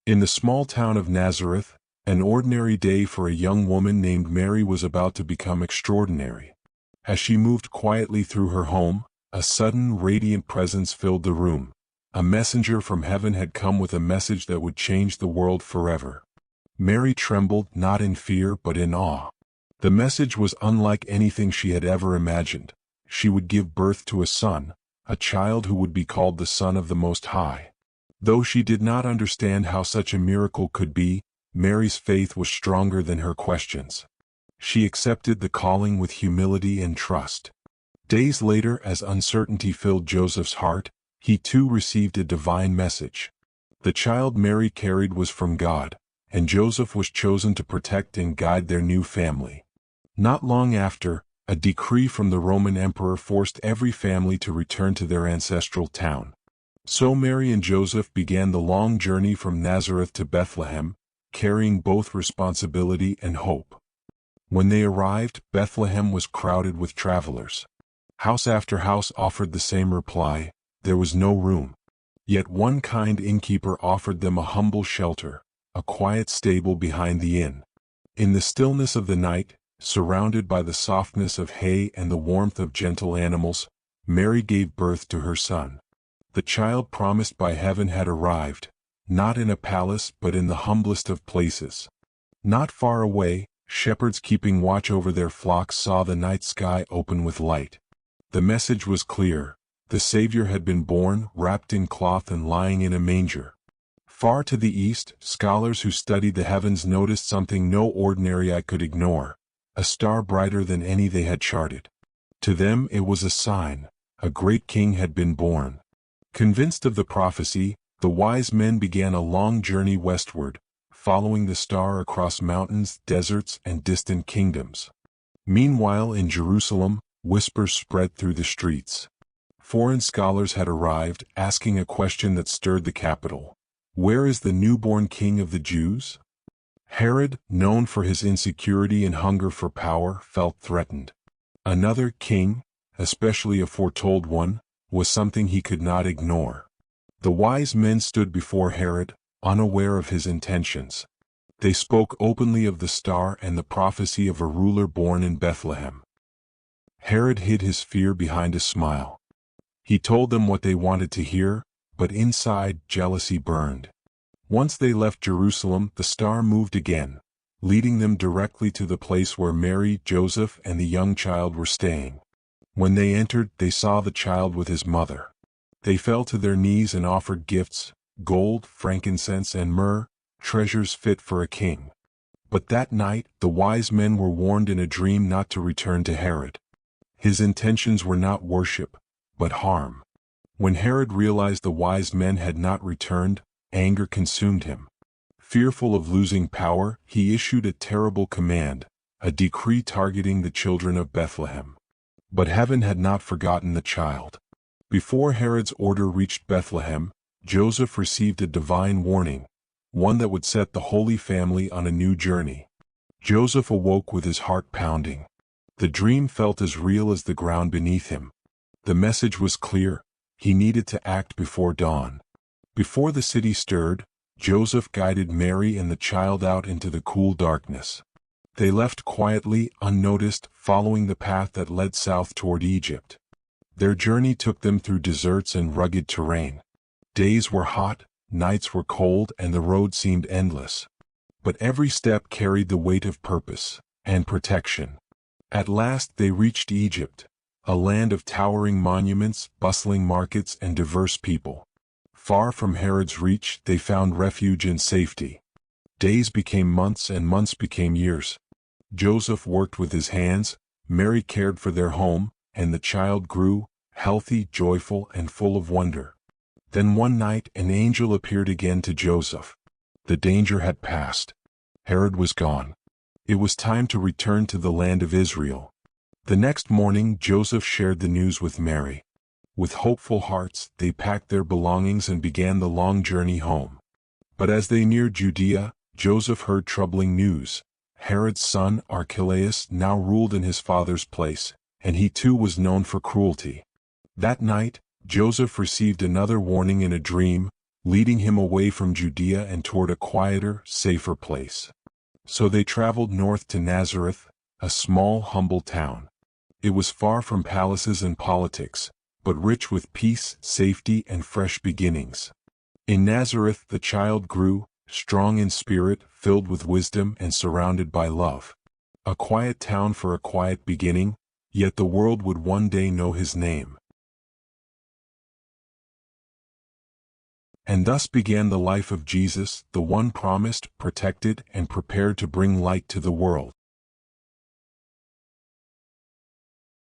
In the small town of Nazareth, an ordinary day for a young woman named Mary was about to become extraordinary. As she moved quietly through her home, a sudden radiant presence filled the room. A messenger from heaven had come with a message that would change the world forever. Mary trembled, not in fear but in awe. The message was unlike anything she had ever imagined. She would give birth to a son, a child who would be called the Son of the Most High. Though she did not understand how such a miracle could be, Mary's faith was stronger than her questions. She accepted the calling with humility and trust. Days later, as uncertainty filled Joseph's heart, he too received a divine message. The child Mary carried was from God, and Joseph was chosen to protect and guide their new family. Not long after, a decree from the Roman emperor forced every family to return to their ancestral town. So Mary and Joseph began the long journey from Nazareth to Bethlehem, carrying both responsibility and hope. When they arrived, Bethlehem was crowded with travelers. House after house offered the same reply: there was no room. Yet one kind innkeeper offered them a humble shelter, a quiet stable behind the inn. In the stillness of the night, surrounded by the softness of hay and the warmth of gentle animals, Mary gave birth to her son. The child promised by heaven had arrived, not in a palace but in the humblest of places. Not far away, shepherds keeping watch over their flocks saw the night sky open with light. The message was clear: the Savior had been born, wrapped in cloth and lying in a manger. Far to the east, scholars who studied the heavens noticed something no ordinary eye could ignore: a star brighter than any they had charted. To them it was a sign: a great king had been born. Convinced of the prophecy, the wise men began a long journey westward, following the star across mountains, deserts, and distant kingdoms. Meanwhile in Jerusalem, whispers spread through the streets. Foreign scholars had arrived, asking a question that stirred the capital: where is the newborn king of the Jews? Herod, known for his insecurity and hunger for power, felt threatened. Another king, especially a foretold one, was something he could not ignore. The wise men stood before Herod, unaware of his intentions. They spoke openly of the star and the prophecy of a ruler born in Bethlehem. Herod hid his fear behind a smile. He told them what they wanted to hear, but inside, jealousy burned. Once they left Jerusalem, the star moved again, leading them directly to the place where Mary, Joseph, and the young child were staying. When they entered, they saw the child with his mother. They fell to their knees and offered gifts: gold, frankincense, and myrrh, treasures fit for a king. But that night, the wise men were warned in a dream not to return to Herod. His intentions were not worship, but harm. When Herod realized the wise men had not returned, anger consumed him. Fearful of losing power, he issued a terrible command, a decree targeting the children of Bethlehem. But heaven had not forgotten the child. Before Herod's order reached Bethlehem, Joseph received a divine warning, one that would set the Holy Family on a new journey. Joseph awoke with his heart pounding. The dream felt as real as the ground beneath him. The message was clear: he needed to act before dawn. Before the city stirred, Joseph guided Mary and the child out into the cool darkness. They left quietly, unnoticed, following the path that led south toward Egypt. Their journey took them through deserts and rugged terrain. Days were hot, nights were cold, and the road seemed endless. But every step carried the weight of purpose and protection. At last they reached Egypt, a land of towering monuments, bustling markets, and diverse people. Far from Herod's reach, they found refuge and safety. Days became months and months became years. Joseph worked with his hands, Mary cared for their home, and the child grew, healthy, joyful, and full of wonder. Then one night an angel appeared again to Joseph. The danger had passed. Herod was gone. It was time to return to the land of Israel. The next morning Joseph shared the news with Mary. With hopeful hearts, they packed their belongings and began the long journey home. But as they neared Judea, Joseph heard troubling news. Herod's son, Archelaus, now ruled in his father's place, and he too was known for cruelty. That night, Joseph received another warning in a dream: leading him away from Judea and toward a quieter, safer place. So they traveled north to Nazareth, a small, humble town. It was far from palaces and politics, but rich with peace, safety, and fresh beginnings. In Nazareth the child grew, strong in spirit, filled with wisdom, and surrounded by love. A quiet town for a quiet beginning, yet the world would one day know his name. And thus began the life of Jesus, the one promised, protected, and prepared to bring light to the world.